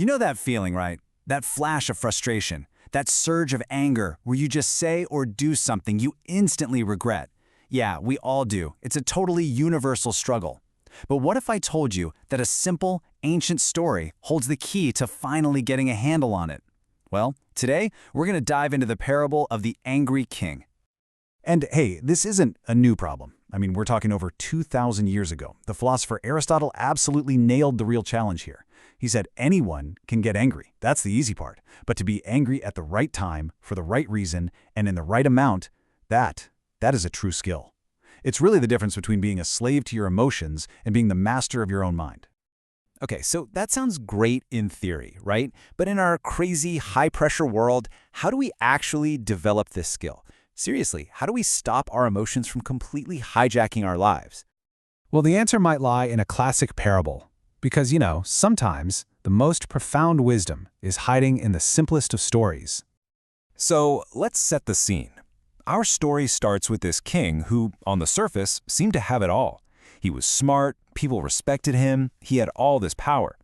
You know that feeling, right? That flash of frustration, that surge of anger where you just say or do something you instantly regret. Yeah, we all do. It's a totally universal struggle. But what if I told you that a simple, ancient story holds the key to finally getting a handle on it? Well, today we're going to dive into the parable of the angry king. And hey, this isn't a new problem. I mean, we're talking over 2,000 years ago. The philosopher Aristotle absolutely nailed the real challenge here. He said anyone can get angry. That's the easy part. But to be angry at the right time, for the right reason, and in the right amount, that is a true skill. It's really the difference between being a slave to your emotions and being the master of your own mind. Okay, so that sounds great in theory, right? But in our crazy, high-pressure world, how do we actually develop this skill? Seriously, how do we stop our emotions from completely hijacking our lives? Well, the answer might lie in a classic parable. Because, sometimes the most profound wisdom is hiding in the simplest of stories. So let's set the scene. Our story starts with this king who, on the surface, seemed to have it all. He was smart, people respected him, he had all this power.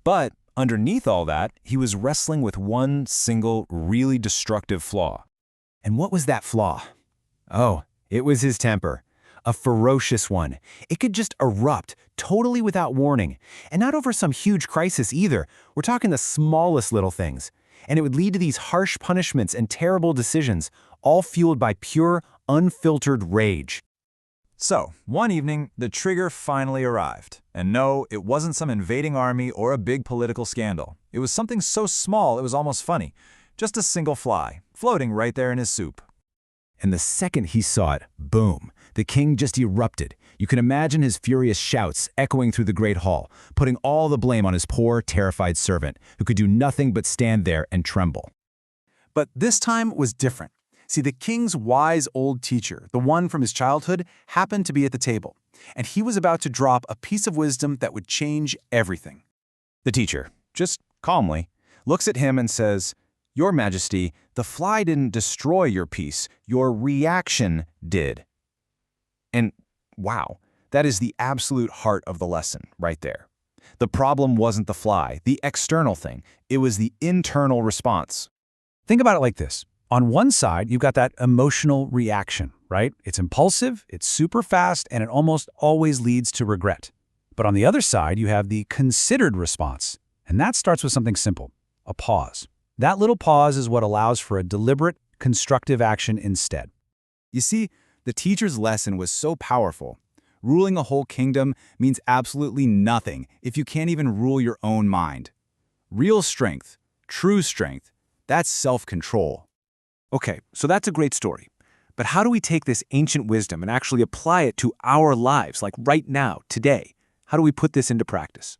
But underneath all that, he was wrestling with one single, really destructive flaw. And what was that flaw? Oh, it was his temper. A ferocious one. It could just erupt, totally without warning. And not over some huge crisis either. We're talking the smallest little things. And it would lead to these harsh punishments and terrible decisions, all fueled by pure, unfiltered rage. So, one evening, the trigger finally arrived. And no, it wasn't some invading army or a big political scandal. It was something so small it was almost funny. Just a single fly, floating right there in his soup. And the second he saw it, boom, the king just erupted. You can imagine his furious shouts echoing through the great hall, putting all the blame on his poor, terrified servant, who could do nothing but stand there and tremble. But this time was different. See, the king's wise old teacher, the one from his childhood, happened to be at the table, and he was about to drop a piece of wisdom that would change everything. The teacher, just calmly, looks at him and says, "Your Majesty, the fly didn't destroy your piece, your reaction did." And wow, that is the absolute heart of the lesson right there. The problem wasn't the fly, the external thing. It was the internal response. Think about it like this. On one side, you've got that emotional reaction, right? It's impulsive, it's super fast, and it almost always leads to regret. But on the other side, you have the considered response. And that starts with something simple, a pause. That little pause is what allows for a deliberate, constructive action instead. You see, the teacher's lesson was so powerful. Ruling a whole kingdom means absolutely nothing if you can't even rule your own mind. Real strength, true strength, that's self-control. Okay, so that's a great story. But how do we take this ancient wisdom and actually apply it to our lives, like right now, today? How do we put this into practice?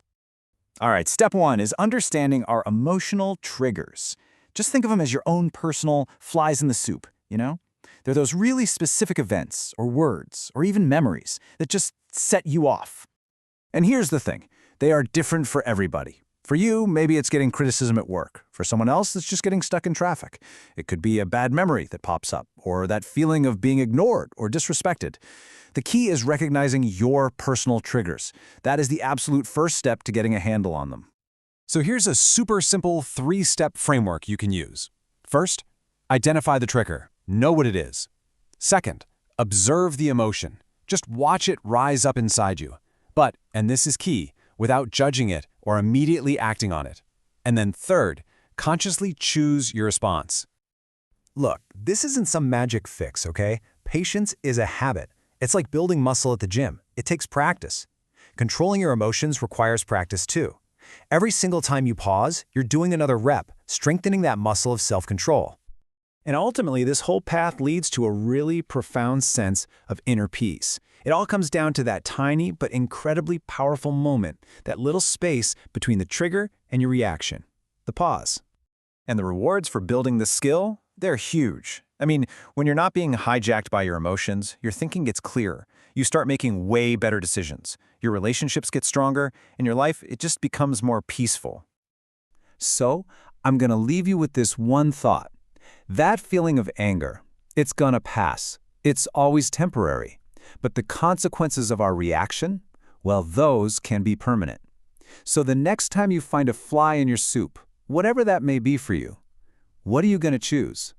All right, step one is understanding our emotional triggers. Just think of them as your own personal flies in the soup, They're those really specific events or words or even memories that just set you off. And here's the thing, they are different for everybody. For you, maybe it's getting criticism at work. For someone else, it's just getting stuck in traffic. It could be a bad memory that pops up, or that feeling of being ignored or disrespected. The key is recognizing your personal triggers. That is the absolute first step to getting a handle on them. So here's a super simple 3-step framework you can use. First, identify the trigger. Know what it is. Second, observe the emotion. Just watch it rise up inside you. But, and this is key, without judging it or immediately acting on it. And then third, consciously choose your response. Look, this isn't some magic fix, okay? Patience is a habit. It's like building muscle at the gym. It takes practice. Controlling your emotions requires practice too. Every single time you pause, you're doing another rep, strengthening that muscle of self-control. And ultimately, this whole path leads to a really profound sense of inner peace. It all comes down to that tiny but incredibly powerful moment, that little space between the trigger and your reaction, the pause. And the rewards for building this skill, they're huge. I mean, when you're not being hijacked by your emotions, your thinking gets clearer. You start making way better decisions. Your relationships get stronger, and your life, it just becomes more peaceful. So, I'm going to leave you with this one thought. That feeling of anger, it's gonna pass. It's always temporary. But the consequences of our reaction, well, those can be permanent. So the next time you find a fly in your soup, whatever that may be for you, what are you going to choose?